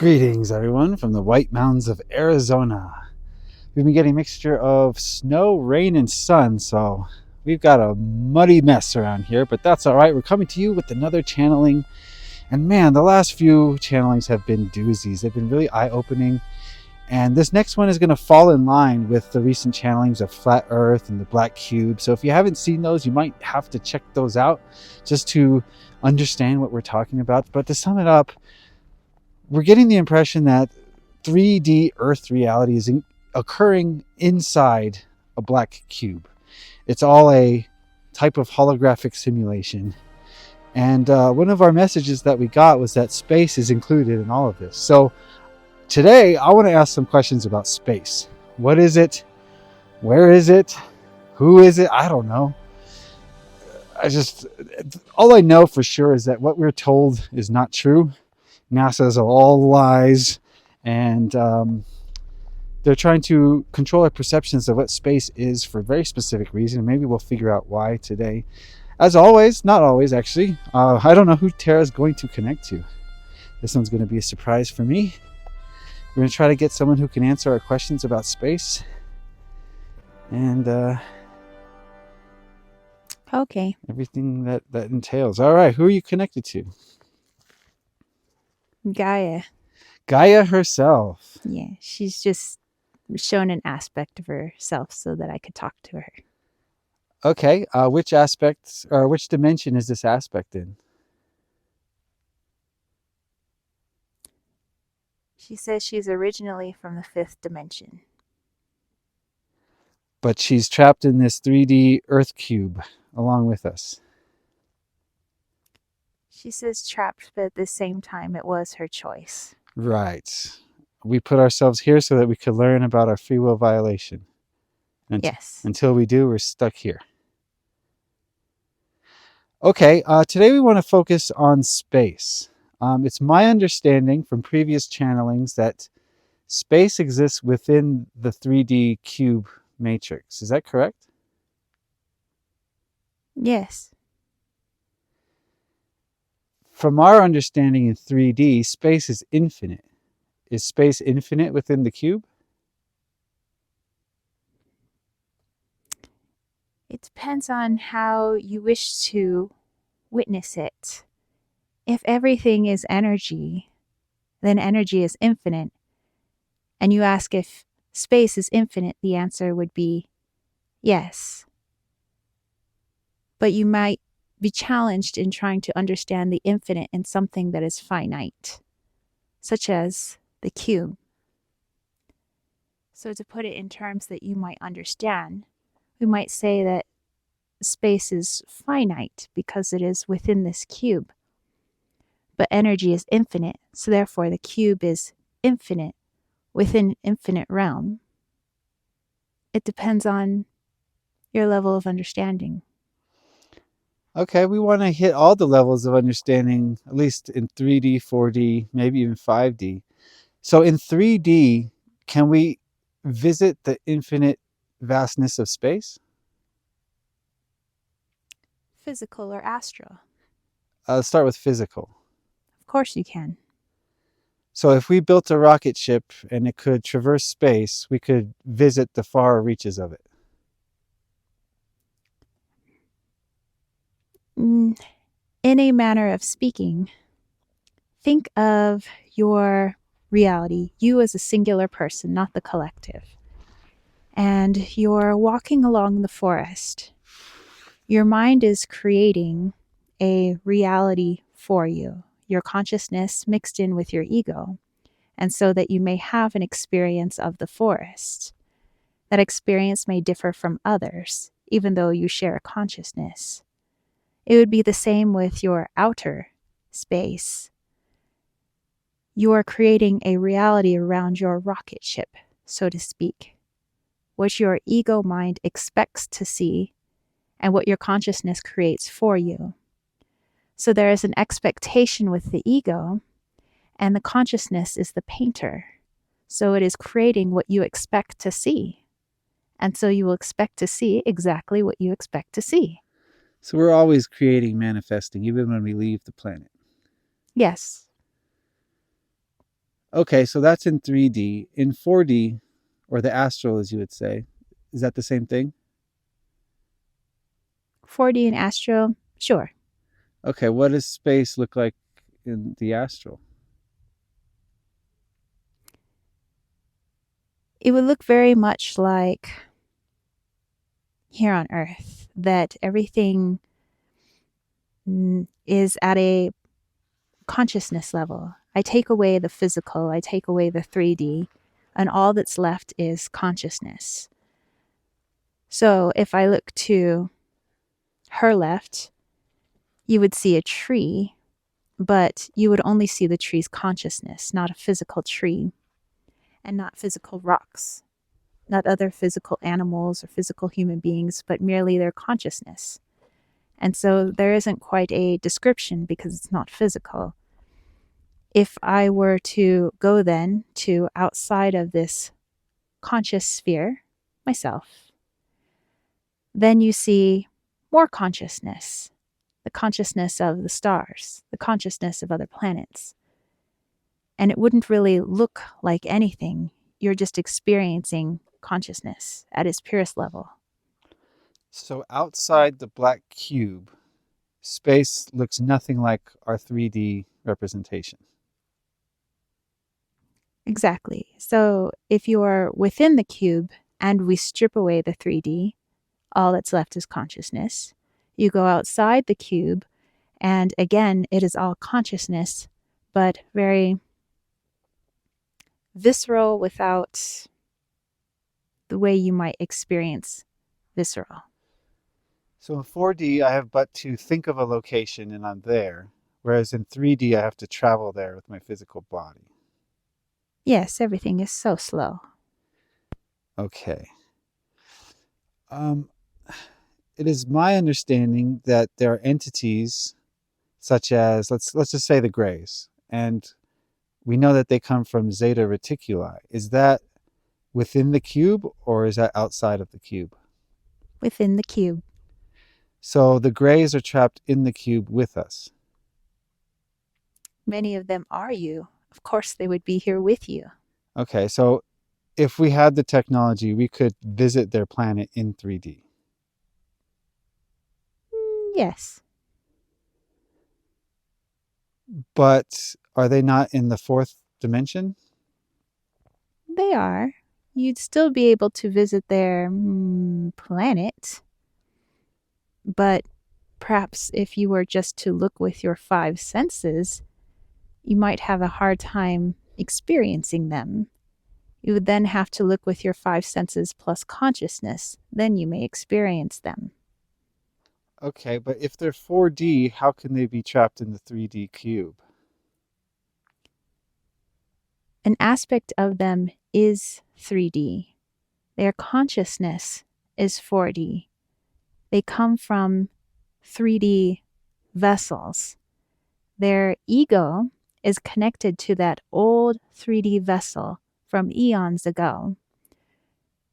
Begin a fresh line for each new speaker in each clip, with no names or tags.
Greetings, everyone, from the White Mountains of Arizona. We've been getting a mixture of snow, rain, and sun, so we've got a muddy mess around here, but that's all right. We're coming to you with another channeling, and man, the last few channelings have been doozies. They've been really eye-opening, and this next one is going to fall in line with the recent channelings of Flat Earth and the Black Cube. So if you haven't seen those, you might have to check those out just to understand what we're talking about. But to sum it up, we're getting the impression that 3D Earth reality is occurring inside a black cube. It's all a type of holographic simulation. And one of our messages that we got was that space is included in all of this. So today, I want to ask some questions about space. What is it? Where is it? Who is it? I don't know. All I know for sure is that what we're told is not true. NASA's all lies, and they're trying to control our perceptions of what space is for a very specific reason. Maybe we'll figure out why today. As always, not always actually, I don't know who Tara's going to connect to. This one's going to be a surprise for me. We're going to try to get someone who can answer our questions about space. And
okay,
everything that entails. All right, who are you connected to?
Gaia.
Gaia herself.
Yeah, she's just shown an aspect of herself so that I could talk to her.
Okay, which aspect or which dimension is this aspect in?
She says she's originally from the 5th dimension.
But she's trapped in this 3D Earth cube along with us.
She says trapped, but at the same time it was her choice.
Right. We put ourselves here so that we could learn about our free will violation.
Yes.
Until we do, we're stuck here. Okay, today we want to focus on space. It's my understanding from previous channelings that space exists within the 3D cube matrix. Is that correct?
Yes.
From our understanding in 3D, space is infinite. Is space infinite within the cube?
It depends on how you wish to witness it. If everything is energy, then energy is infinite. And you ask if space is infinite, the answer would be yes. But you might be challenged in trying to understand the infinite in something that is finite, such as the cube. So to put it in terms that you might understand, we might say that space is finite because it is within this cube. But energy is infinite, so therefore the cube is infinite within infinite realm. It depends on your level of understanding.
Okay, we want to hit all the levels of understanding, at least in 3D, 4D, maybe even 5D. So in 3D, can we visit the infinite vastness of space?
Physical or astral?
Let's start with physical.
Of course you can.
So if we built a rocket ship and it could traverse space, we could visit the far reaches of it.
In a manner of speaking, think of your reality, you as a singular person, not the collective. And you're walking along the forest. Your mind is creating a reality for you, your consciousness mixed in with your ego, and so that you may have an experience of the forest. That experience may differ from others, even though you share a consciousness. It would be the same with your outer space. You are creating a reality around your rocket ship, so to speak, what your ego mind expects to see and what your consciousness creates for you. So there is an expectation with the ego, and the consciousness is the painter. So it is creating what you expect to see. And so you will expect to see exactly what you expect to see.
So we're always creating, manifesting, even when we leave the planet.
Yes.
Okay, so that's in 3D. In 4D, or the astral, as you would say, is that the same thing?
4D and astral, sure.
Okay, what does space look like in the astral?
It would look very much like here on Earth, that everything is at a consciousness level. I take away the physical, I take away the 3D, and all that's left is consciousness. So if I look to her left, you would see a tree, but you would only see the tree's consciousness, not a physical tree, and not physical rocks, not other physical animals or physical human beings, but merely their consciousness. And so there isn't quite a description because it's not physical. If I were to go then to outside of this conscious sphere, myself, then you see more consciousness, the consciousness of the stars, the consciousness of other planets. And it wouldn't really look like anything. You're just experiencing consciousness at its purest level.
So outside the black cube, space looks nothing like our 3D representation.
Exactly. So if you're within the cube and we strip away the 3D, all that's left is consciousness. You go outside the cube, and again, it is all consciousness, but very visceral without the way you might experience visceral.
So in 4D, I have but to think of a location and I'm there, whereas in 3D, I have to travel there with my physical body.
Yes, everything is so slow.
Okay. Um, it is my understanding that there are entities such as let's just say the Greys, and we know that they come from Zeta Reticuli. Is that within the cube or is that outside of the cube?
Within the cube.
So the Greys are trapped in the cube with us.
Many of them are you. Of course, they would be here with you.
Okay, so if we had the technology, we could visit their planet in 3D.
Yes,
But are they not in the fourth dimension?
they are. You'd still be able to visit their planet, but perhaps if you were just to look with your five senses, you might have a hard time experiencing them. You would then have to look with your five senses plus consciousness. Then you may experience them.
Okay, but if they're 4D, how can they be trapped in the 3D cube?
An aspect of them is 3D. Their consciousness is 4D. They come from 3D vessels. Their ego is connected to that old 3D vessel from eons ago.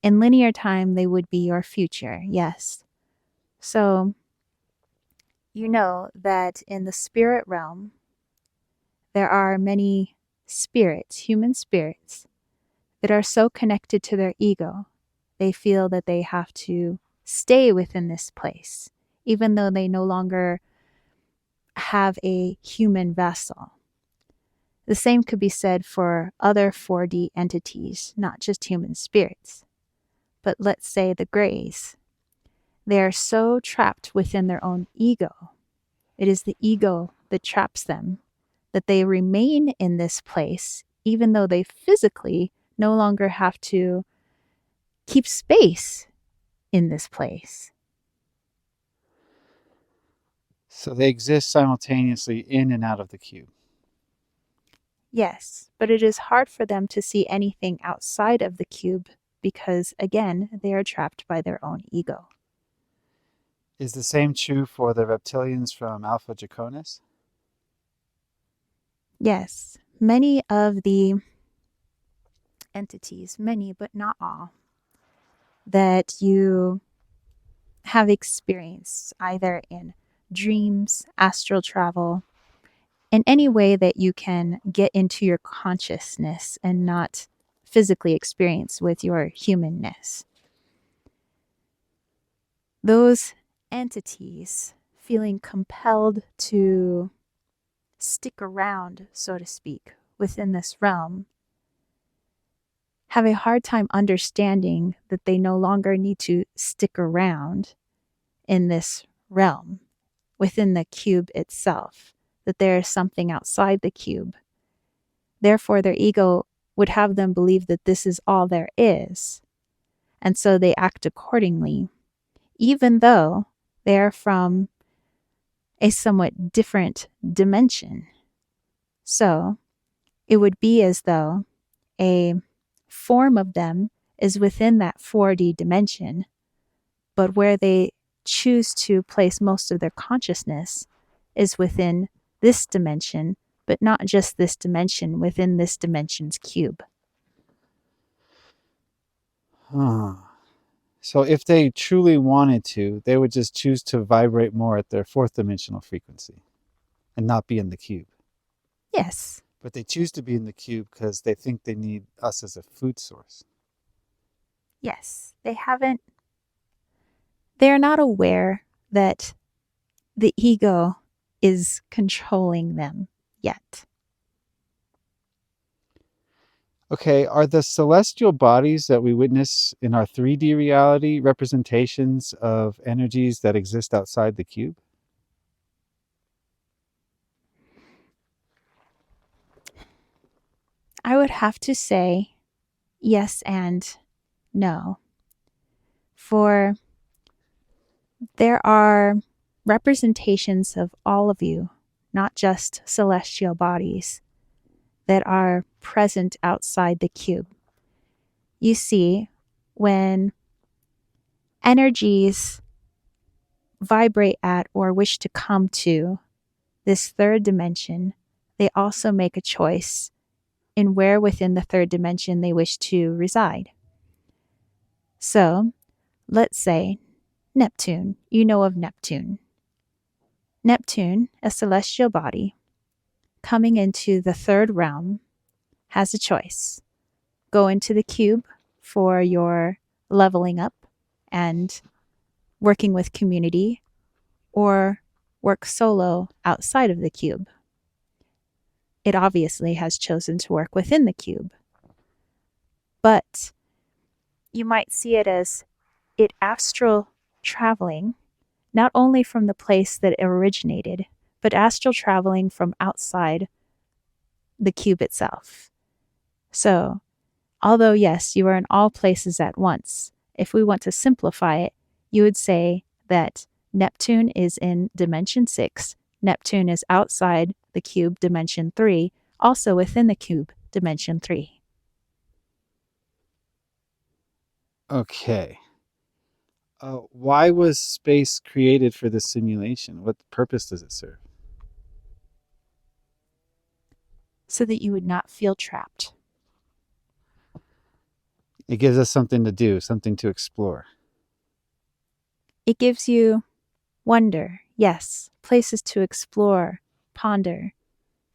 In linear time, they would be your future, yes. So, you know that in the spirit realm, there are many spirits, human spirits, that are so connected to their ego, they feel that they have to stay within this place, even though they no longer have a human vessel. The same could be said for other 4D entities, not just human spirits, but let's say the Greys. They are so trapped within their own ego. It is the ego that traps them, that they remain in this place, even though they physically no longer have to keep space in this place.
So they exist simultaneously in and out of the cube.
Yes, but it is hard for them to see anything outside of the cube because, again, they are trapped by their own ego.
Is the same true for the reptilians from Alpha Draconis?
Yes, many of the entities, many but not all, that you have experienced either in dreams, astral travel, in any way that you can get into your consciousness and not physically experience with your humanness. Those entities feeling compelled to stick around, so to speak, within this realm have a hard time understanding that they no longer need to stick around in this realm within the cube itself, that there is something outside the cube. Therefore, their ego would have them believe that this is all there is. And so they act accordingly, even though they are from a somewhat different dimension. So it would be as though a form of them is within that 4D dimension, but where they choose to place most of their consciousness is within this dimension, but not just this dimension, within this dimension's cube.
Huh. So if they truly wanted to, they would just choose to vibrate more at their fourth dimensional frequency and not be in the cube.
Yes.
But they choose to be in the cube because they think they need us as a food source.
Yes. They're not aware that the ego is controlling them yet.
Okay, are the celestial bodies that we witness in our 3D reality representations of energies that exist outside the cube?
I would have to say yes and no. For there are representations of all of you, not just celestial bodies, that are present outside the cube. You see, when energies vibrate at or wish to come to this third dimension, they also make a choice in where within the third dimension they wish to reside. So, let's say Neptune. You know of Neptune. Neptune, a celestial body, coming into the third realm, has a choice. Go into the cube for your leveling up and working with community, or work solo outside of the cube. It obviously has chosen to work within the cube. But you might see it as it astral traveling, not only from the place that it originated, but astral traveling from outside the cube itself. So, although yes, you are in all places at once, if we want to simplify it, you would say that Neptune is in dimension 6, Neptune is outside the cube dimension 3, also within the cube dimension 3.
Okay. Why was space created for this simulation? What purpose does it serve?
So that you would not feel trapped.
It gives us something to do, something to explore.
It gives you wonder, yes, places to explore, ponder,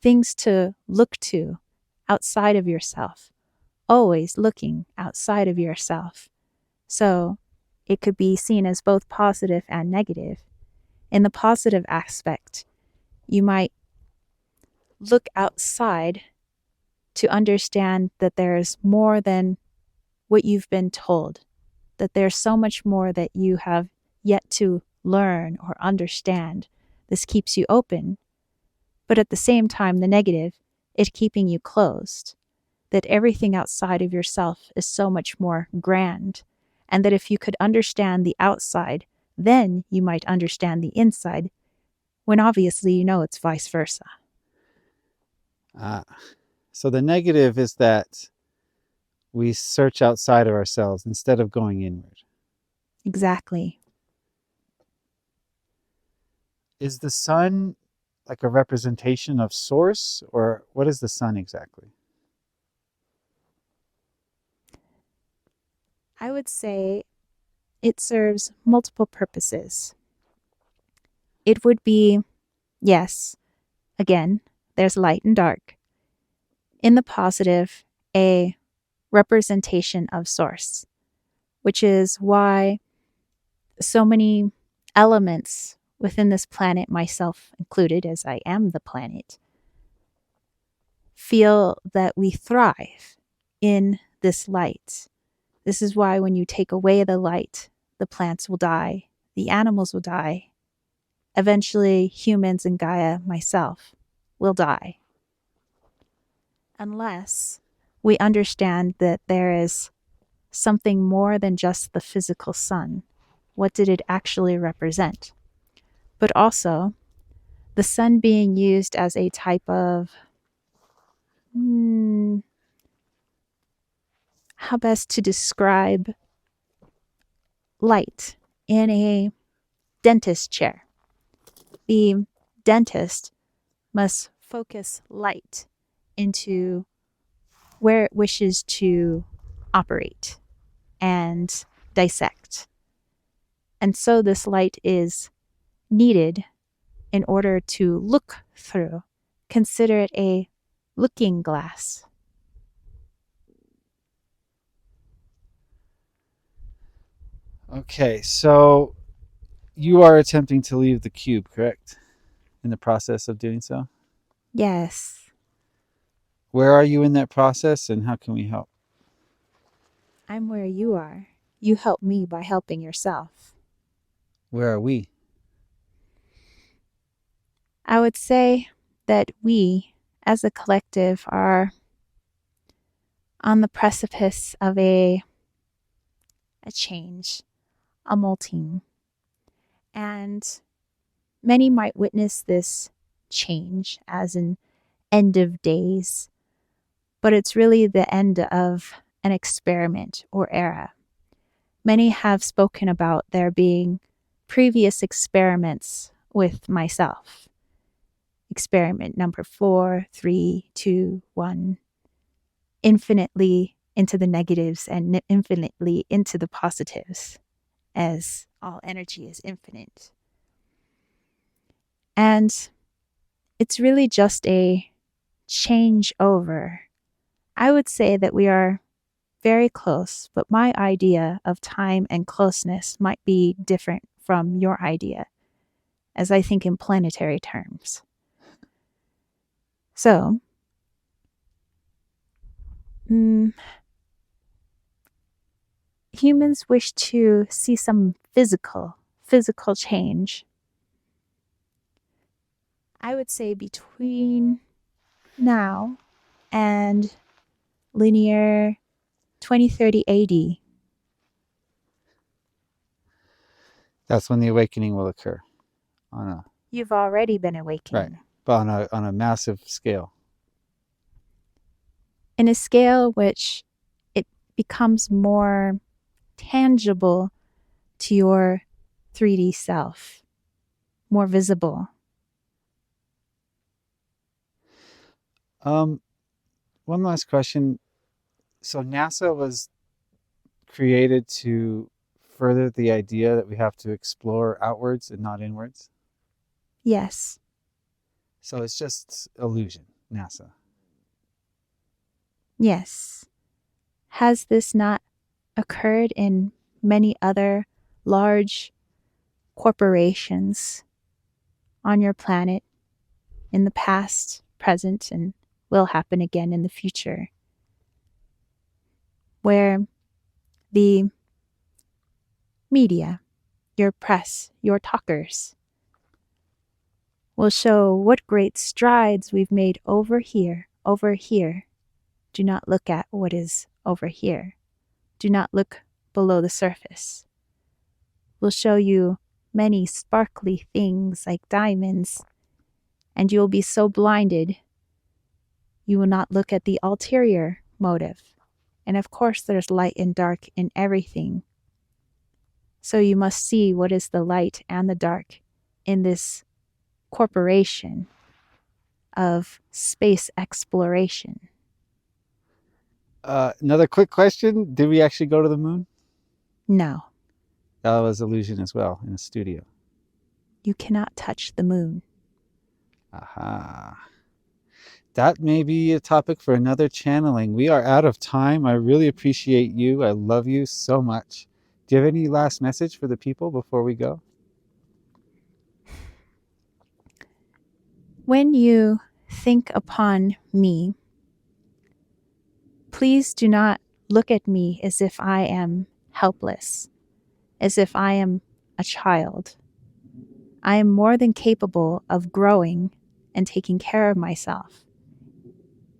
things to look to outside of yourself, always looking outside of yourself. So it could be seen as both positive and negative. In the positive aspect, you might look outside to understand that there's more than what you've been told, that there's so much more that you have yet to learn or understand. This keeps you open, but at the same time, the negative, it's keeping you closed, that everything outside of yourself is so much more grand, and that if you could understand the outside, then you might understand the inside, when obviously you know it's vice versa.
So the negative is that we search outside of ourselves instead of going inward.
Exactly.
Is the sun like a representation of source, or what is the sun exactly?
I would say it serves multiple purposes. It would be, yes, again, there's light and dark. In the positive, a representation of source, which is why so many elements within this planet, myself included, as I am the planet, feel that we thrive in this light. This is why when you take away the light, the plants will die, the animals will die. Eventually, humans and Gaia, myself, will die. Unless we understand that there is something more than just the physical sun. What did it actually represent? But also, the sun being used as a type of, how best to describe light in a dentist chair. The dentist must focus light into where it wishes to operate and dissect. And so this light is needed in order to look through. Consider it a looking glass.
Okay, so you are attempting to leave the cube, correct? In the process of doing so?
Yes,
Where are you in that process and how can we help?
I'm where you are. You help me by helping yourself.
Where are we?
I would say that we, as a collective, are on the precipice of a change, a molting. And many might witness this change as an end of days, but it's really the end of an experiment or era. Many have spoken about there being previous experiments with myself. Experiment number 4, 3, 2, 1, infinitely into the negatives and infinitely into the positives, as all energy is infinite. And it's really just a changeover. I would say that we are very close, but my idea of time and closeness might be different from your idea, as I think in planetary terms. So, humans wish to see some physical change. I would say between now and linear 2030 AD.
That's when the awakening will occur.
You've already been awakening.
Right, but on a massive scale.
In a scale which it becomes more tangible to your 3D self, more visible.
One last question. So NASA was created to further the idea that we have to explore outwards and not inwards.
Yes.
So it's just illusion, NASA.
Yes. Has this not occurred in many other large corporations on your planet in the past, present, and will happen again in the future, where the media, your press, your talkers will show what great strides we've made over here, over here. Do not look at what is over here. Do not look below the surface. We'll show you many sparkly things like diamonds, and you will be so blinded you will not look at the ulterior motive. And of course, there's light and dark in everything. So you must see what is the light and the dark in this corporation of space exploration.
Another quick question. Did we actually go to the moon?
No.
That was illusion as well in a studio.
You cannot touch the moon.
Aha. that may be a topic for another channeling. We are out of time. I really appreciate you. I love you so much. Do you have any last message for the people before we go?
When you think upon me, please do not look at me as if I am helpless, as if I am a child. I am more than capable of growing and taking care of myself.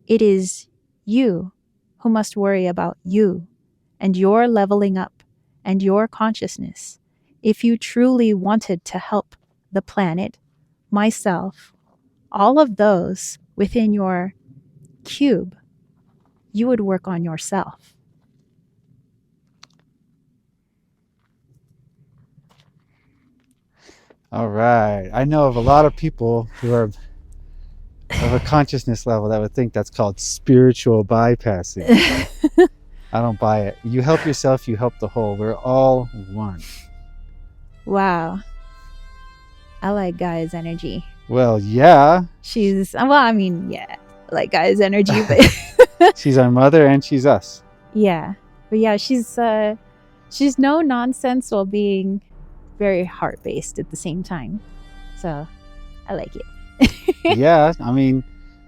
It is you who must worry about you and your leveling up and your consciousness. If you truly wanted to help the planet, myself, all of those within your cube, you would work on yourself.
All right. I know of a lot of people who are of a consciousness level that would think that's called spiritual bypassing. I don't buy it. You help yourself, you help the whole. We're all one.
Wow. I like Gaia's energy.
Well, yeah.
She's, well, I mean, yeah, I like Gaia's energy, but
She's our mother and she's us.
yeah. But yeah, she's no nonsense while being very heart-based at the same time. So I like it.
Yeah, I mean,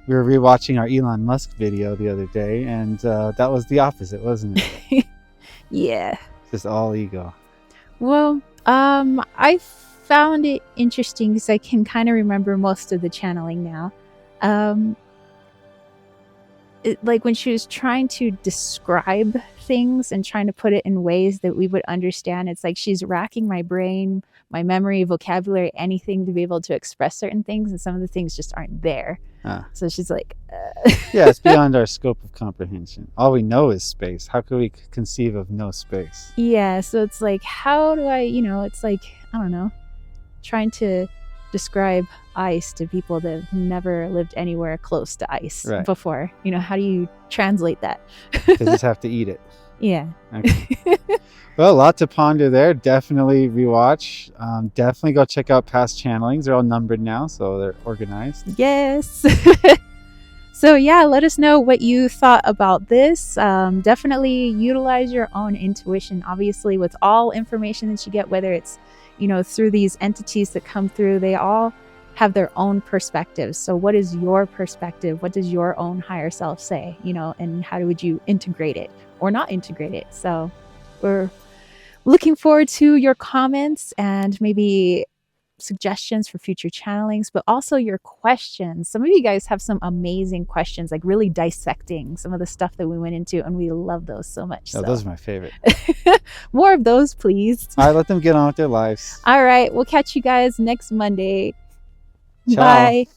we were rewatching our Elon Musk video the other day, and that was the opposite, wasn't it?
Yeah.
Just all ego.
Well, I found it interesting because I can kind of remember most of the channeling now. Like when she was trying to describe things and trying to put it in ways that we would understand, it's like she's racking my brain, my memory, vocabulary, anything to be able to express certain things, and some of the things just aren't there. So she's like,
Yeah, it's beyond our scope of comprehension. All we know is space. How could we conceive of no space?
Yeah, so it's like, how do I, it's like, I don't know, trying to describe ice to people that have never lived anywhere close to ice before. How do you translate that?
They just have to eat it.
Yeah.
Okay. Well, a lot to ponder there. Definitely rewatch. Definitely go check out past channelings. They're all numbered now, so they're organized.
Yes. So yeah, let us know what you thought about this. Definitely utilize your own intuition. Obviously, with all information that you get, whether it's through these entities that come through, they all have their own perspectives. So what is your perspective? What does your own higher self say? And how would you integrate it or not integrate it? So we're looking forward to your comments and maybe suggestions for future channelings, but also your questions. Some of you guys have some amazing questions, like really dissecting some of the stuff that we went into, and we love those so much.
Oh, those are my favorite.
More of those, please.
All right, let them get on with their lives.
All right, we'll catch you guys next Monday.
Ciao.
Bye.